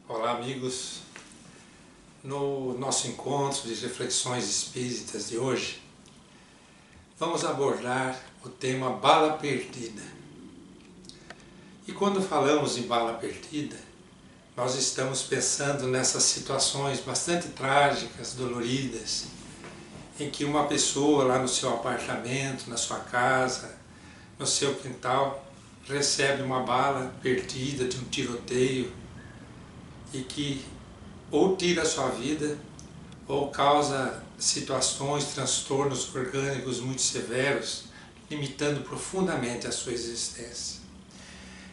Olá, amigos. No nosso encontro de reflexões espíritas de hoje, vamos abordar o tema bala perdida. E quando falamos em bala perdida, nós estamos pensando nessas situações bastante trágicas, doloridas, em que uma pessoa lá no seu apartamento, na sua casa, no seu quintal, recebe uma bala perdida de um tiroteio e que ou tira a sua vida ou causa situações, transtornos orgânicos muito severos, limitando profundamente a sua existência.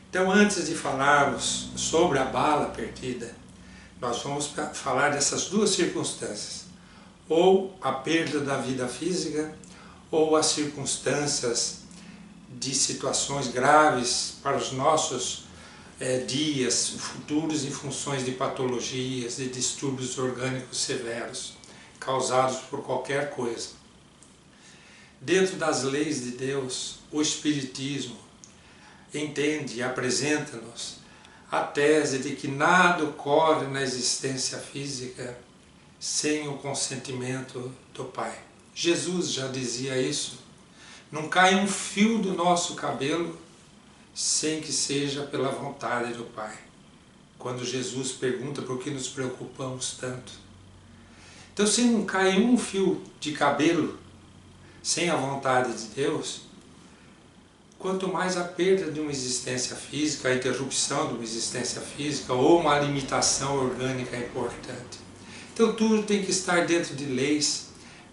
Então, antes de falarmos sobre a bala perdida, nós vamos falar dessas duas circunstâncias, ou a perda da vida física, ou as circunstâncias de situações graves para os nossos dias futuros em funções de patologias, de distúrbios orgânicos severos, causados por qualquer coisa. Dentro das leis de Deus, o Espiritismo entende e apresenta-nos a tese de que nada ocorre na existência física sem o consentimento do Pai. Jesus já dizia isso. Não cai um fio do nosso cabelo sem que seja pela vontade do Pai. Quando Jesus pergunta por que nos preocupamos tanto. Então, se não cai um fio de cabelo sem a vontade de Deus, quanto mais a perda de uma existência física, a interrupção de uma existência física ou uma limitação orgânica importante. Então, tudo tem que estar dentro de leis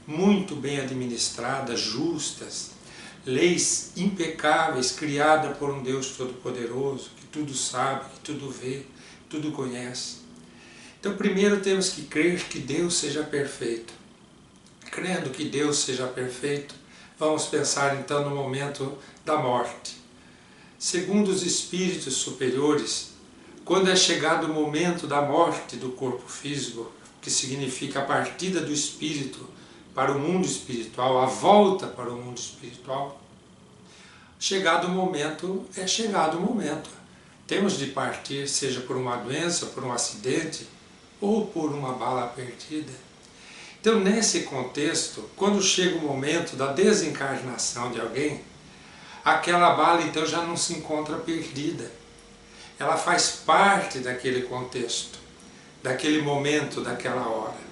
muito bem administradas, justas, leis impecáveis, criadas por um Deus Todo-Poderoso, que tudo sabe, que tudo vê, tudo conhece. Então, primeiro temos que crer que Deus seja perfeito. Crendo que Deus seja perfeito, vamos pensar então no momento da morte. Segundo os espíritos superiores, quando é chegado o momento da morte do corpo físico, que significa a partida do espírito para o mundo espiritual, a volta para o mundo espiritual, chegado o momento, é chegado o momento. Temos de partir, seja por uma doença, por um acidente, ou por uma bala perdida. Então, nesse contexto, quando chega o momento da desencarnação de alguém, aquela bala então já não se encontra perdida. Ela faz parte daquele contexto, daquele momento, daquela hora.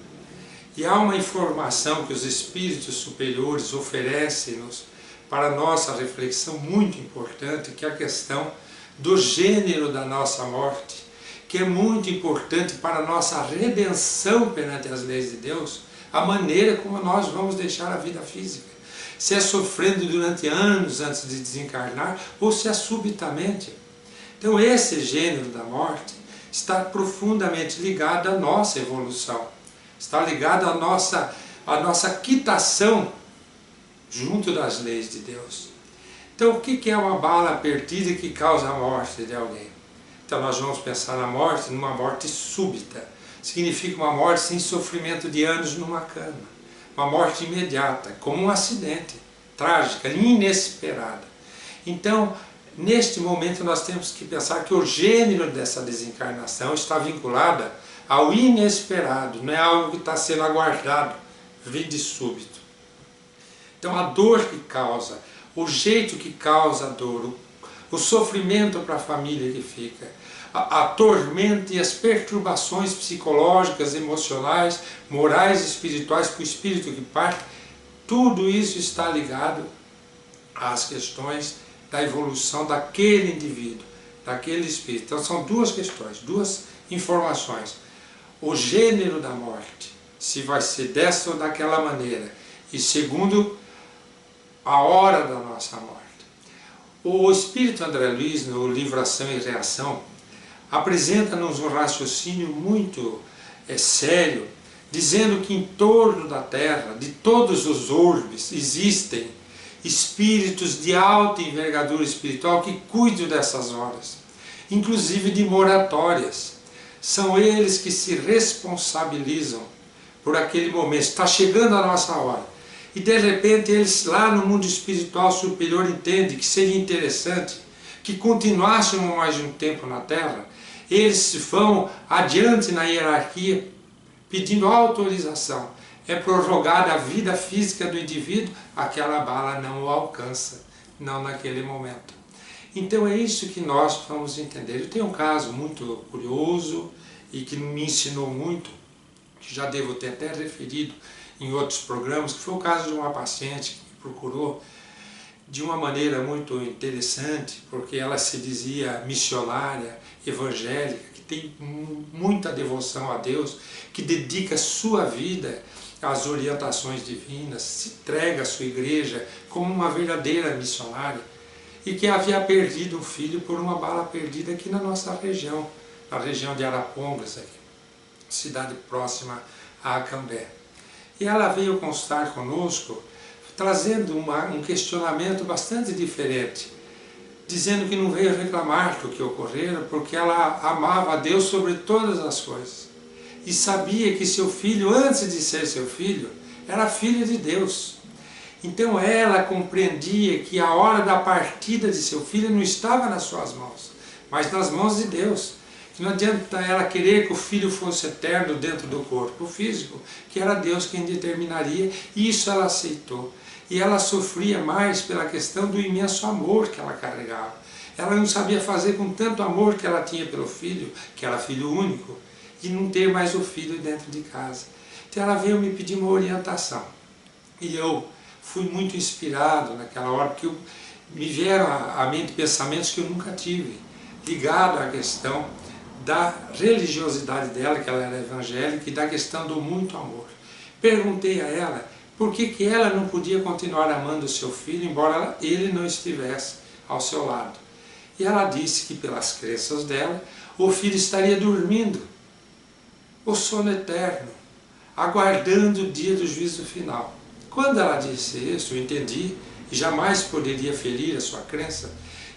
E há uma informação que os espíritos superiores oferecem-nos para a nossa reflexão muito importante, que é a questão do gênero da nossa morte, que é muito importante para a nossa redenção perante as leis de Deus, a maneira como nós vamos deixar a vida física. Se é sofrendo durante anos antes de desencarnar, ou se é subitamente. Então esse gênero da morte está profundamente ligado à nossa evolução. Está ligado à nossa quitação junto das leis de Deus. Então, o que é uma bala perdida que causa a morte de alguém? Então, nós vamos pensar na morte, numa morte súbita. Significa uma morte sem sofrimento de anos numa cama. Uma morte imediata, como um acidente, trágica, inesperada. Então, neste momento, nós temos que pensar que o gênero dessa desencarnação está vinculada ao inesperado, não é algo que está sendo aguardado, vem de súbito. Então a dor que causa, o jeito que causa a dor, o sofrimento para a família que fica, a tormenta e as perturbações psicológicas, emocionais, morais e espirituais para o espírito que parte, tudo isso está ligado às questões da evolução daquele indivíduo, daquele espírito. Então são duas questões, duas informações. O gênero da morte, se vai ser dessa ou daquela maneira, e segundo, a hora da nossa morte. O Espírito André Luiz, no livro Ação e Reação, apresenta-nos um raciocínio muito sério, dizendo que em torno da Terra, de todos os orbes, existem espíritos de alta envergadura espiritual que cuidam dessas horas, inclusive de moratórias. São eles que se responsabilizam por aquele momento. Está chegando a nossa hora. E de repente eles lá no mundo espiritual superior entendem que seria interessante que continuássemos mais um tempo na Terra Eles vão adiante na hierarquia, pedindo autorização. É prorrogada a vida física do indivíduo, aquela bala não o alcança, não naquele momento. Então é isso que nós vamos entender. Eu tenho um caso muito curioso e que me ensinou muito, que já devo ter até referido em outros programas, que foi o caso de uma paciente que me procurou de uma maneira muito interessante, porque ela se dizia missionária, evangélica, que tem muita devoção a Deus, que dedica sua vida às orientações divinas, se entrega à sua igreja como uma verdadeira missionária, e que havia perdido um filho por uma bala perdida aqui na nossa região, na região de Arapongas, aqui, cidade próxima a Acambé. E ela veio consultar conosco, trazendo um questionamento bastante diferente, dizendo que não veio reclamar do que ocorrera, porque ela amava a Deus sobre todas as coisas. E sabia que seu filho, antes de ser seu filho, era filho de Deus. Então ela compreendia que a hora da partida de seu filho não estava nas suas mãos, mas nas mãos de Deus. Que não adianta ela querer que o filho fosse eterno dentro do corpo físico, que era Deus quem determinaria, e isso ela aceitou. E ela sofria mais pela questão do imenso amor que ela carregava. Ela não sabia fazer com tanto amor que ela tinha pelo filho, que era filho único, de não ter mais o filho dentro de casa. Então ela veio me pedir uma orientação. E eu fui muito inspirado naquela hora, porque me vieram à mente pensamentos que eu nunca tive, ligado à questão da religiosidade dela, que ela era evangélica, e da questão do muito amor. Perguntei a ela por que ela não podia continuar amando o seu filho, embora ele não estivesse ao seu lado. E ela disse que, pelas crenças dela, o filho estaria dormindo, o sono eterno, aguardando o dia do juízo final. Quando ela disse isso, eu entendi, e jamais poderia ferir a sua crença,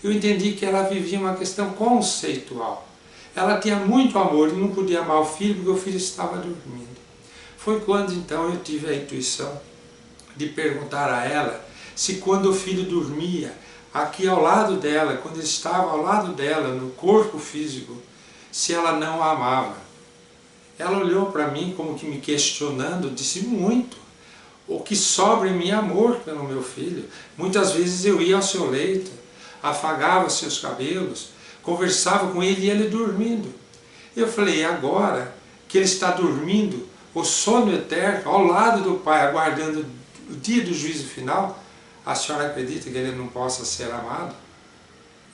eu entendi que ela vivia uma questão conceitual. Ela tinha muito amor e não podia amar o filho porque o filho estava dormindo. Foi quando então eu tive a intuição de perguntar a ela se quando o filho dormia, aqui ao lado dela, quando ele estava ao lado dela, no corpo físico, se ela não a amava. Ela olhou para mim como que me questionando, disse muito. O que sobra em mim é amor pelo meu filho. Muitas vezes eu ia ao seu leito, afagava seus cabelos, conversava com ele e ele dormindo. Eu falei, agora que ele está dormindo, o sono eterno, ao lado do Pai, aguardando o dia do juízo final, a senhora acredita que ele não possa ser amado?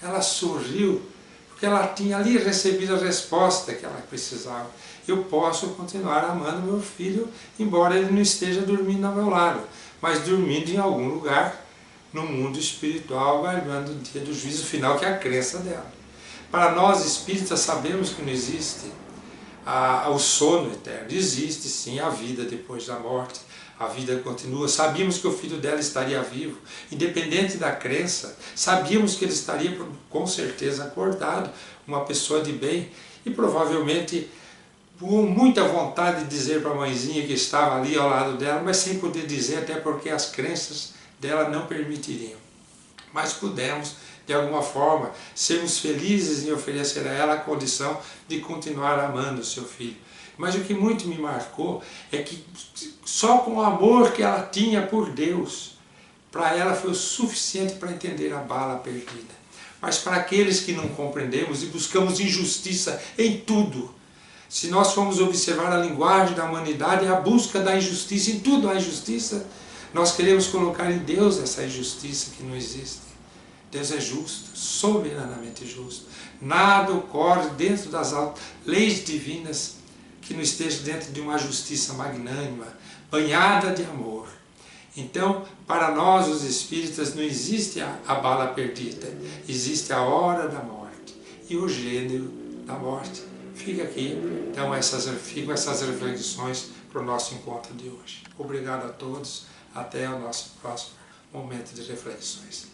Ela sorriu, porque ela tinha ali recebido a resposta que ela precisava. Eu posso continuar amando meu filho, embora ele não esteja dormindo ao meu lado, mas dormindo em algum lugar, no mundo espiritual, aguardando o dia do juízo final, que é a crença dela. Para nós espíritas sabemos que não existe o sono eterno. Existe sim a vida depois da morte, a vida continua. Sabíamos que o filho dela estaria vivo, independente da crença, sabíamos que ele estaria com certeza acordado, uma pessoa de bem, e provavelmente com muita vontade de dizer para a mãezinha que estava ali ao lado dela, mas sem poder dizer, até porque as crenças dela não permitiriam. Mas pudemos, de alguma forma, sermos felizes em oferecer a ela a condição de continuar amando o seu filho. Mas o que muito me marcou é que só com o amor que ela tinha por Deus, para ela foi o suficiente para entender a bala perdida. Mas para aqueles que não compreendemos e buscamos injustiça em tudo, se nós formos observar a linguagem da humanidade, é a busca da injustiça, em tudo há injustiça, nós queremos colocar em Deus essa injustiça que não existe. Deus é justo, soberanamente justo. Nada ocorre dentro das leis divinas que não esteja dentro de uma justiça magnânima, banhada de amor. Então, para nós os espíritas não existe a bala perdida, existe a hora da morte e o gênero da morte. Fica aqui, então, ficam essas reflexões para o nosso encontro de hoje. Obrigado a todos, até o nosso próximo momento de reflexões.